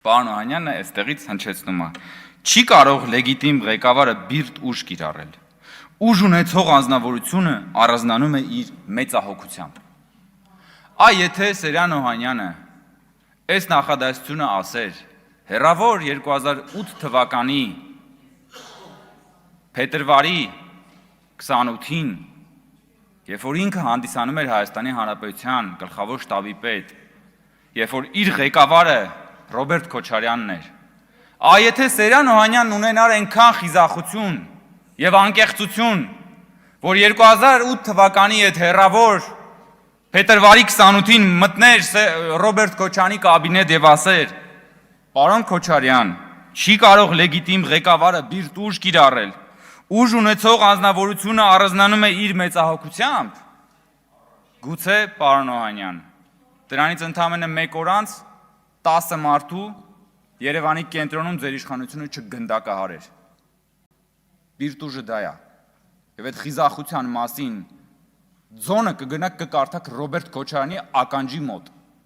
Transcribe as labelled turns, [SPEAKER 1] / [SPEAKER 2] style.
[SPEAKER 1] Պարոն Օհանյանը այստեղից հնչեցնում է. չի կարող լեգիտիմ ղեկավարը բիրտ ուժ կիրառել։ Ուժ ունեցող անձնավորությունը առանձնանում է իր մեծահոգությամբ։ Եթե Սերյան Օհանյանը այս նախադասությունը ասեր հեռավոր 2008 թվականի փետրվարի 28-ին, երբ որ ինքը հանդիսանում էր Հայաստանի Հանրապետության գլխավոր շտաբի պետ, երբ որ իր ղեկավարը Ռոբերտ Քոչարյանն էր, եթե Սերյան Օհանյանն ունենար այնքան խիզախություն եւ անկեղծություն, որ 2008 թվականի այդ հեռավոր փետրվարի 28-ին մտներ Ռոբերտ Քոչարյանի կաբինետ եւ ասեր. «Պարոն Քոչարյան, չի կարող լեգիտիմ ղեկավարը բիրտ ուժ կիրառել, ուժ ունեցող անձնավորությունը առանձնանում է իր մեծահոգությամբ»։ Գուցե, պարոն Օհանյան, դրանից ընդամենը 1 օր անց 10 մարդու Երևանի կենտրոնում ձեր իշխանությունը չգնդակահարեր։ Բիրտ ուժը դա է։ Եվ այդ խիզախության մասին ձոնը կգնաք կկարդաք Ռոբերտ Քոչարյանի ականջի մոտ։